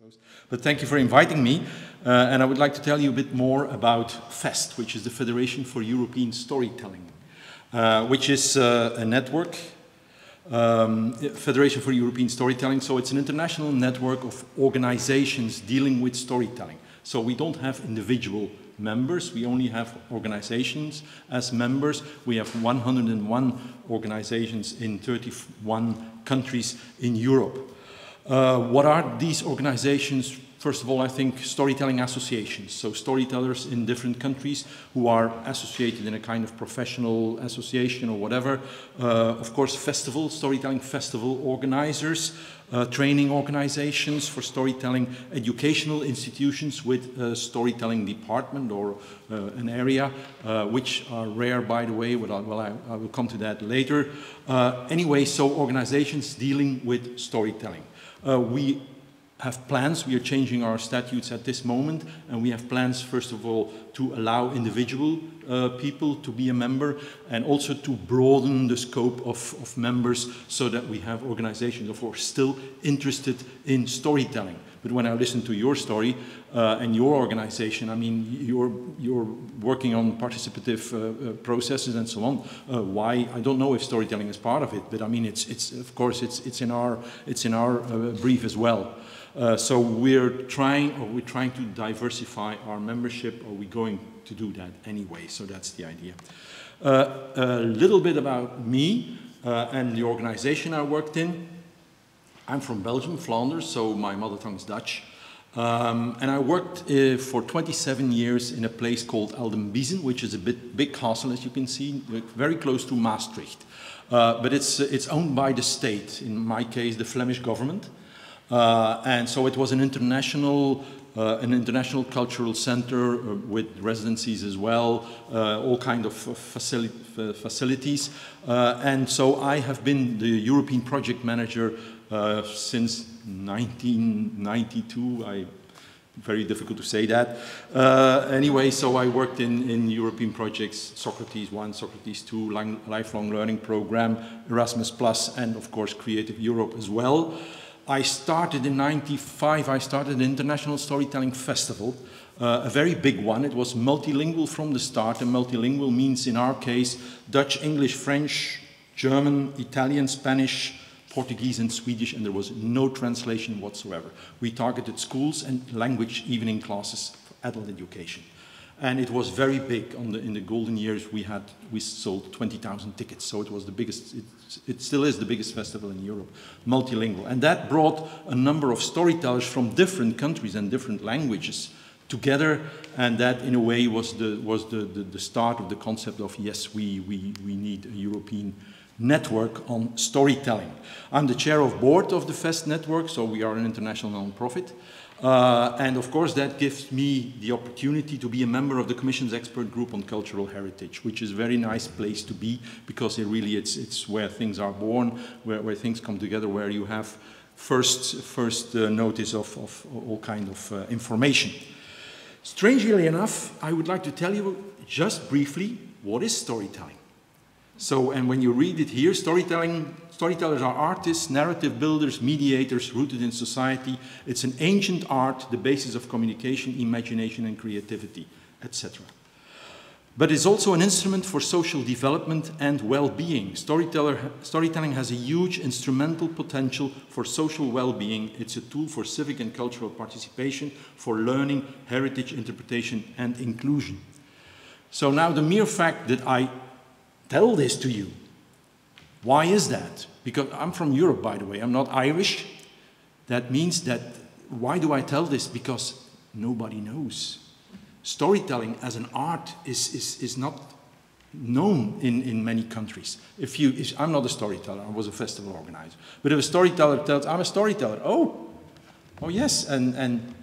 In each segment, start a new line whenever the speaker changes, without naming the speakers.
suppose. But thank you for inviting me. And I would like to tell you a bit more about FEST, which is the Federation for European Storytelling, which is a network, Federation for European Storytelling. So it's an international network of organizations dealing with storytelling. So we don't have individual members, we only have organizations as members. We have 101 organizations in 31 countries in Europe. What are these organizations? First of all, I think storytelling associations. So storytellers in different countries who are associated in a kind of professional association or whatever. Of course, festivals, storytelling festival organizers, training organizations for storytelling, educational institutions with a storytelling department or an area, which are rare, by the way. I will come to that later. Anyway, so organizations dealing with storytelling. We have plans. We are changing our statutes at this moment, and we have plans, first of all, to allow individual people to be a member, and also to broaden the scope of members so that we have organizations, of course, still interested in storytelling. But when I listen to your story and your organization, I mean, you're working on participative processes and so on. Why? I don't know if storytelling is part of it, but I mean, of course it's in our brief as well. So we're trying to diversify our membership. Are we going to do that anyway? So that's the idea. A little bit about me and the organization I worked in. I'm from Belgium, Flanders, so my mother tongue is Dutch. And I worked for 27 years in a place called Eldenbiesen, which is a big castle, as you can see, very close to Maastricht. But it's owned by the state, in my case, the Flemish government. And so it was an international cultural center with residencies as well, all kind of facilities. And so I have been the European project manager since 1992. Very difficult to say that. Anyway, so I worked in European projects, Socrates 1, Socrates 2, lifelong learning program, Erasmus+, and of course Creative Europe as well. I started in '95, I started the International Storytelling Festival, a very big one. It was multilingual from the start, and multilingual means in our case Dutch, English, French, German, Italian, Spanish, Portuguese and Swedish, and there was no translation whatsoever. We targeted schools and language evening classes for adult education. And it was very big. In the golden years, we sold 20,000 tickets. So it was the biggest, it still is the biggest festival in Europe, multilingual. And that brought a number of storytellers from different countries and different languages together. And that, in a way, was the start of the concept of, yes, we need a European network on storytelling. I'm the chair of board of the FEST network, so we are an international non-profit. And of course that gives me the opportunity to be a member of the Commission's expert group on cultural heritage, which is a very nice place to be, because it's where things are born, where things come together, where you have first notice of all kind of information. Strangely enough, I would like to tell you just briefly what is storytelling. So, and when you read it here, storytellers are artists, narrative builders, mediators rooted in society. It's an ancient art, the basis of communication, imagination and creativity, etc. But it's also an instrument for social development and well-being. Storytelling has a huge instrumental potential for social well-being. It's a tool for civic and cultural participation, for learning, heritage, interpretation and inclusion. So now the mere fact that I tell this to you, why is that? Because I'm from Europe, by the way, I'm not Irish. That means that, why do I tell this? Because nobody knows. Storytelling as an art is not known in many countries. I'm not a storyteller, I was a festival organizer. But if a storyteller tells, I'm a storyteller, oh yes, and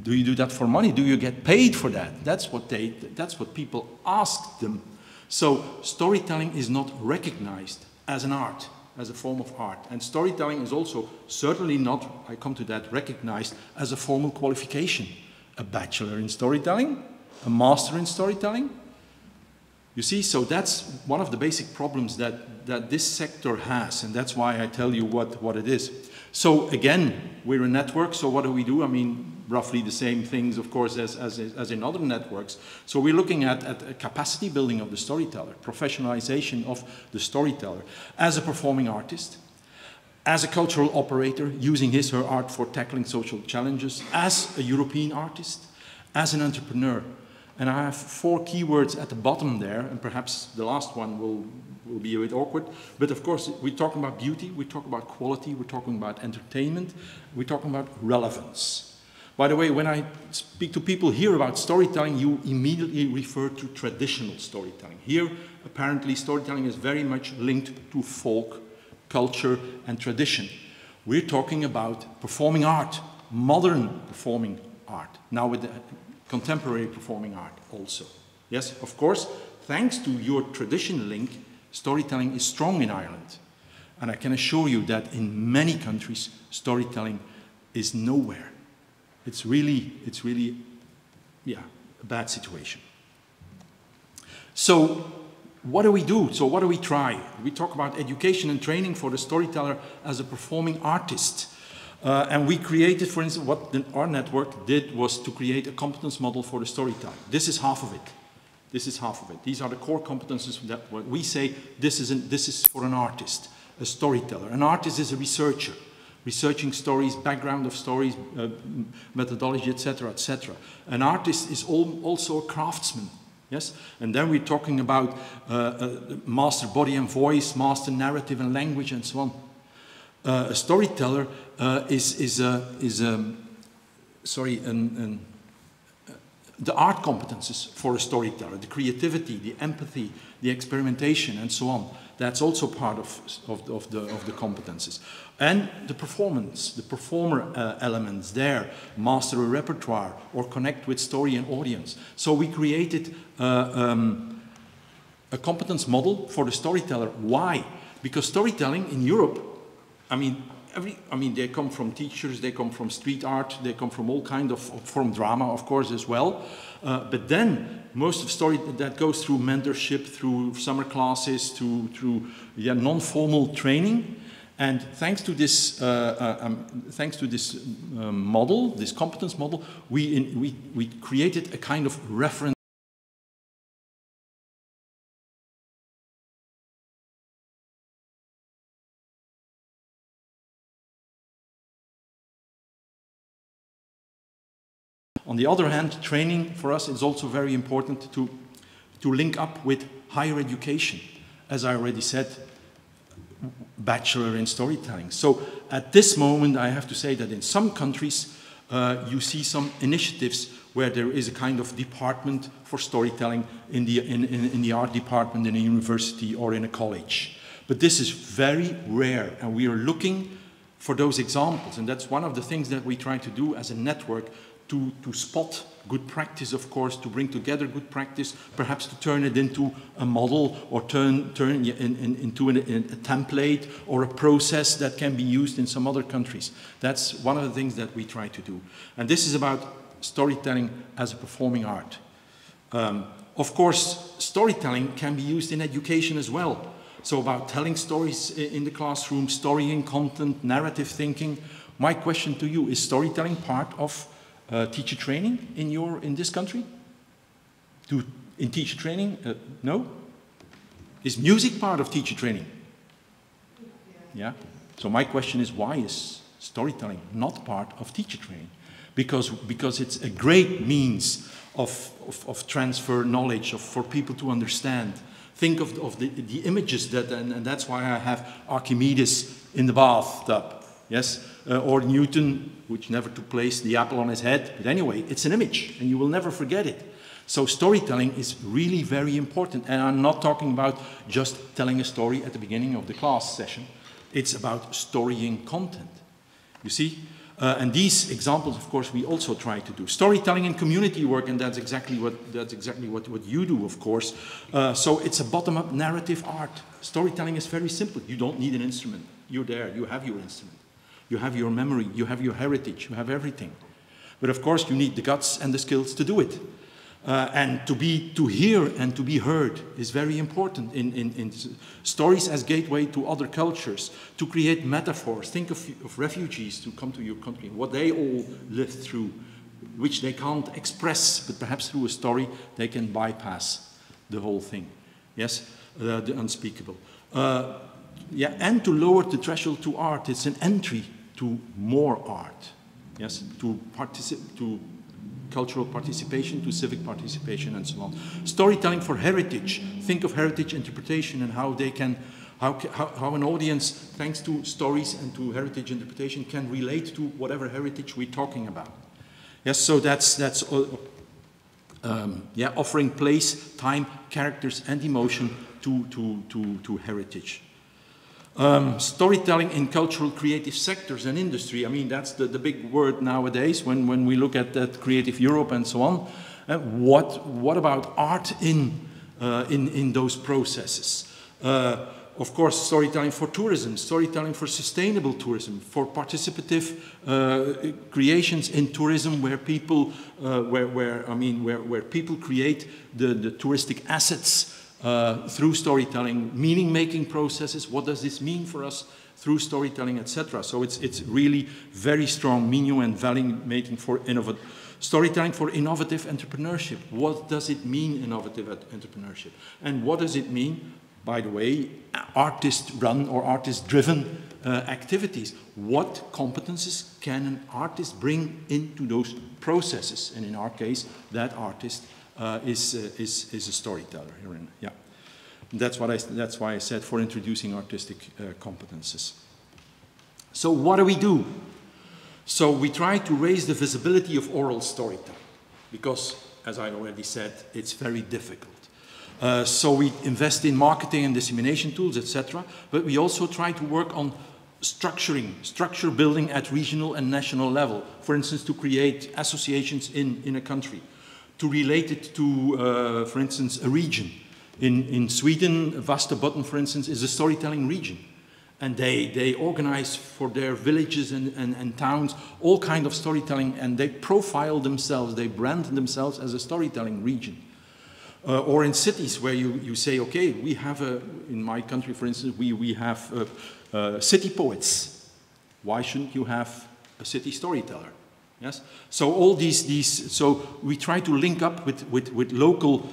do you do that for money? Do you get paid for that? That's what people ask them. So storytelling is not recognized as an art, as a form of art. And storytelling is also certainly not, I come to that, recognized as a formal qualification. A bachelor in storytelling, a master in storytelling. You see, so that's one of the basic problems that this sector has, and that's why I tell you what it is. So again, we're a network, so what do? I mean, roughly the same things, of course, as in other networks. So we're looking at a capacity building of the storyteller, professionalization of the storyteller as a performing artist, as a cultural operator, using his or her art for tackling social challenges, as a European artist, as an entrepreneur. And I have 4 keywords at the bottom there, and perhaps the last one will be a bit awkward. But of course, we're talking about beauty, we talk about quality, we're talking about entertainment, we're talking about relevance. By the way, when I speak to people here about storytelling, you immediately refer to traditional storytelling. Here, apparently, storytelling is very much linked to folk, culture, and tradition. We're talking about performing art, modern performing art, now with the contemporary performing art also. Yes, of course, thanks to your tradition link, storytelling is strong in Ireland. And I can assure you that in many countries, storytelling is nowhere. It's really, yeah, a bad situation. So what do we do? So what do we try? We talk about education and training for the storyteller as a performing artist. And we created, for instance, what our network did was to create a competence model for the storyteller. This is half of it. This is half of it. These are the core competences that what we say this is for an artist, a storyteller. An artist is a researcher, researching stories, background of stories, methodology, etc., etc. An artist is also a craftsman. Yes, and then we're talking about master body and voice, master narrative and language, and so on. A storyteller the art competences for a storyteller, the creativity, the empathy, the experimentation, and so on. That's also part of the competences. And the performance, the performer elements there, master a repertoire or connect with story and audience. So we created a competence model for the storyteller. Why? Because storytelling in Europe, I mean, they come from teachers, they come from street art, they come from all kind of, from drama, of course, as well. But then most of story that goes through mentorship, through summer classes, through non-formal training. And thanks to this model, this competence model, we created a kind of reference. On the other hand, training for us is also very important to link up with higher education. As I already said, bachelor in storytelling. So at this moment, I have to say that in some countries, you see some initiatives where there is a kind of department for storytelling in the art department in a university or in a college. But this is very rare, and we are looking for those examples. And that's one of the things that we try to do as a network, to spot good practice, of course, to bring together good practice, perhaps to turn it into a model or turn into a template or a process that can be used in some other countries. That's one of the things that we try to do. And this is about storytelling as a performing art. Of course, storytelling can be used in education as well. So about telling stories in the classroom, storying content, narrative thinking. My question to you, is storytelling part of teacher training in this country? In teacher training, no? Is music part of teacher training? Yeah. So my question is, why is storytelling not part of teacher training? Because it's a great means of transfer knowledge, for people to understand. Think of the images and that's why I have Archimedes in the bathtub. Yes, or Newton, which never took place, the apple on his head. But anyway, it's an image, and you will never forget it. So storytelling is really very important. And I'm not talking about just telling a story at the beginning of the class session. It's about storying content, you see? And these examples, of course, we also try to do. Storytelling and community work, and that's exactly what you do, of course. So it's a bottom-up narrative art. Storytelling is very simple. You don't need an instrument. You're there. You have your instrument. You have your memory, you have your heritage, you have everything. But of course, you need the guts and the skills to do it. And to hear and to be heard is very important in stories as gateway to other cultures, to create metaphors. Think of refugees to come to your country, what they all lived through, which they can't express, but perhaps through a story they can bypass the whole thing. Yes, the unspeakable. Yeah, and to lower the threshold to art. It's an entry to more art. Yes, to cultural participation, to civic participation, and so on. Storytelling for heritage. Think of heritage interpretation and how they can, how an audience, thanks to stories and to heritage interpretation, can relate to whatever heritage we're talking about. Yes, so that's yeah, offering place, time, characters, and emotion to heritage. Storytelling in cultural creative sectors and industry. I mean, that's the big word nowadays when we look at that Creative Europe and so on. What about art in those processes? Of course, storytelling for tourism, storytelling for sustainable tourism, for participative creations in tourism, where people, where people create the touristic assets. Through storytelling, meaning-making processes. What does this mean for us through storytelling, etc.? So it's really very strong meaning and value-making for storytelling for innovative entrepreneurship. What does it mean, innovative entrepreneurship? And what does it mean, by the way, artist-run or artist-driven activities? What competences can an artist bring into those processes? And in our case, that artist is a storyteller. Yeah, that's why I said for introducing artistic competences. So what do? So we try to raise the visibility of oral storytelling, because, as I already said, it's very difficult. So we invest in marketing and dissemination tools, etc. But we also try to work on structure building at regional and national level. For instance, to create associations in a country. To relate it to, for instance, a region. In Sweden, Västerbotten, for instance, is a storytelling region. And they organize for their villages and towns all kind of storytelling, and they profile themselves, they brand themselves as a storytelling region. Or in cities where you say, okay, we have, in my country, for instance, we have city poets. Why shouldn't you have a city storyteller? Yes. So all these. So we try to link up with local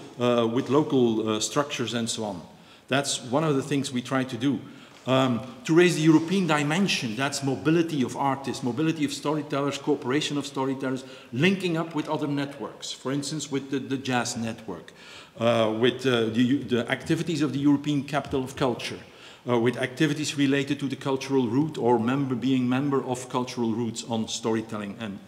structures and so on. That's one of the things we try to do. To raise the European dimension, that's mobility of artists, mobility of storytellers, cooperation of storytellers, linking up with other networks. For instance, with the Jazz Network, with the activities of the European Capital of Culture. With activities related to the cultural route or being member of cultural routes on storytelling. And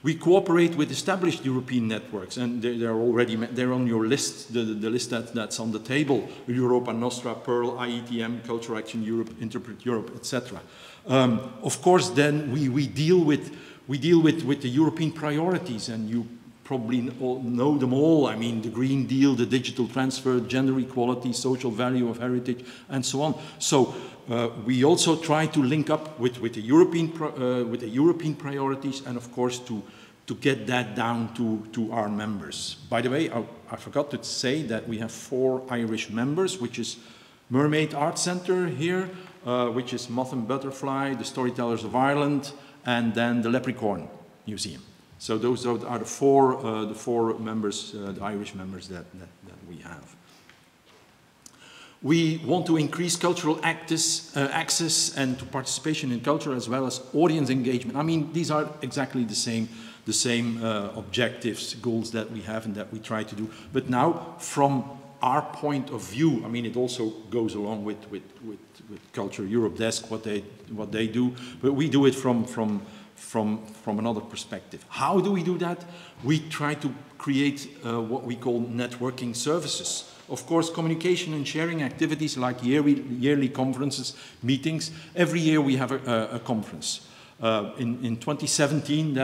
we cooperate with established European networks, and they're on your list, the list that's on the table: Europa Nostra, Pearl, IETM, Cultural Action Europe, Interpret Europe, etc. Of course, then we deal with the European priorities, and you probably know them all. I mean, the Green Deal, the digital transfer, gender equality, social value of heritage, and so on. So we also try to link up with the European priorities, and of course to get that down to our members. By the way, I forgot to say that we have 4 Irish members, which is Mermaid Art Centre here, which is Moth and Butterfly, the Storytellers of Ireland, and then the Leprechaun Museum. So those are the four members, the Irish members that we have. We want to increase cultural access and to participation in culture, as well as audience engagement. I mean, these are exactly the same objectives, goals that we have and that we try to do. But now, from our point of view, I mean, it also goes along with Culture Europe Desk, what they do, but we do it from another perspective. How do we do that? We try to create what we call networking services. Of course, communication and sharing activities like yearly conferences, meetings. Every year we have a conference. In 2017,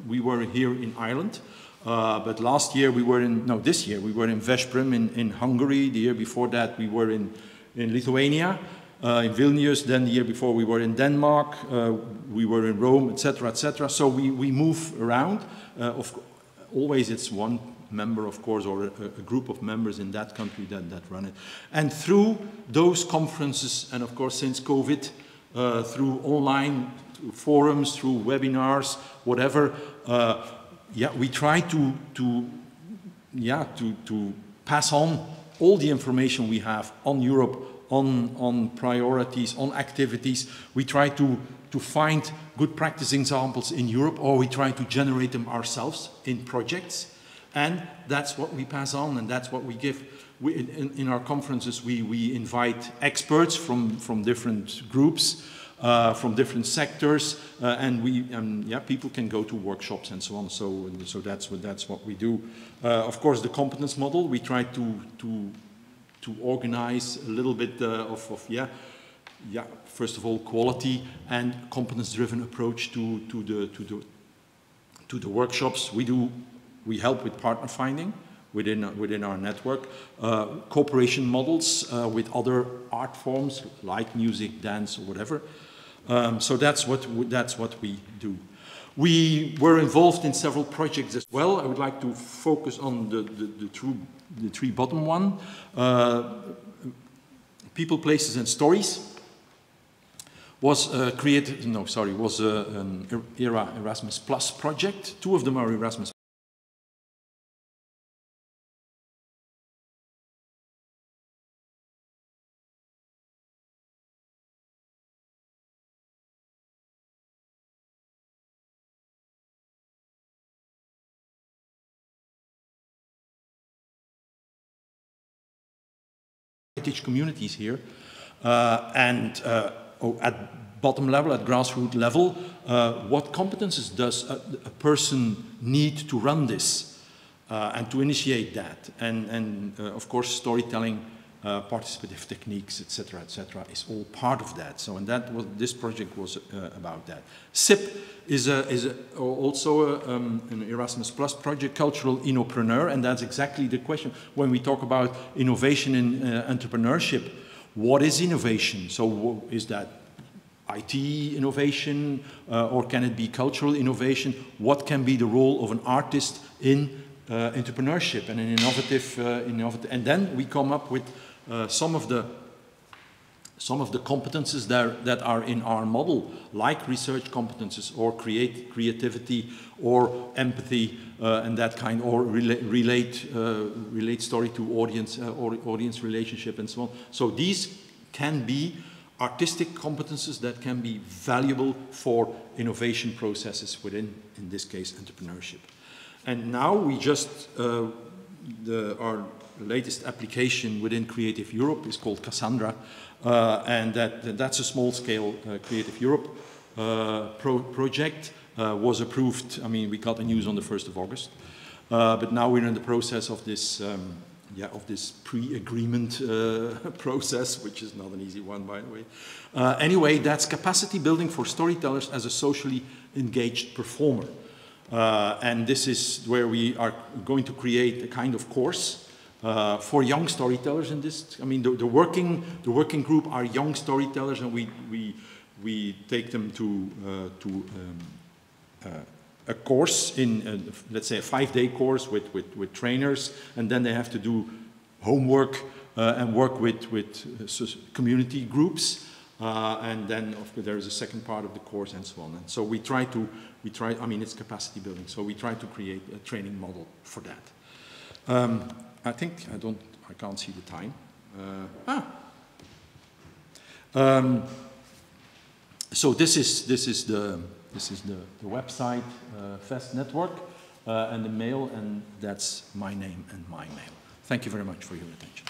we were here in Ireland. But this year we were in Veszprém in Hungary. The year before that we were in Lithuania. In Vilnius, then the year before we were in Denmark, we were in Rome, etc., etc. So we move around. always it's one member, of course, or a group of members in that country that run it. And through those conferences, and of course since COVID, through online through forums, through webinars, whatever, yeah, we try to pass on all the information we have on Europe, on priorities, on activities. We try to find good practice examples in Europe, or we try to generate them ourselves in projects. And that's what we pass on, and that's what we give. In our conferences, we invite experts from different groups, from different sectors, and people can go to workshops and so on. So that's what we do. Of course, the competence model, we try to organize a little bit first of all, quality and competence-driven approach to the workshops. We help with partner finding within our network, cooperation models with other art forms like music, dance, or whatever. So that's what we do. We were involved in several projects as well. I would like to focus on the three bottom one. People, Places and Stories was an Erasmus Plus project. Two of them are Erasmus. Communities here, at bottom level, at grassroots level, what competences does a person need to run this and to initiate that? And of course, storytelling, participative techniques, etc., is all part of that. So, and this project was about that. SIP is also an Erasmus Plus project, Cultural Innopreneur, and that's exactly the question when we talk about innovation in entrepreneurship. What is innovation? So, is that IT innovation, or can it be cultural innovation? What can be the role of an artist in entrepreneurship and an innovative, and then we come up with some of the competences that are in our model, like research competences, or creativity, or empathy, and that kind, or relate story to audience, or audience relationship, and so on. So these can be artistic competences that can be valuable for innovation processes within, in this case, entrepreneurship. And now we just our latest application within Creative Europe is called Cassandra, and that's a small-scale Creative Europe project. Was approved. I mean, we got the news on the 1st of August, but now we're in the process of this pre-agreement process, which is not an easy one, by the way. Anyway, that's capacity building for storytellers as a socially engaged performer. And this is where we are going to create a kind of course for young storytellers in this. I mean, the working group are young storytellers, and we take them to a course in, let's say, a 5-day course with trainers, and then they have to do homework and work with community groups, and then there is a second part of the course, and so on. And so we try. I mean, it's capacity building, so we try to create a training model for that. I think I can't see the time. So this is the website, Fest Network, and the mail, and that's my name and my mail. Thank you very much for your attention.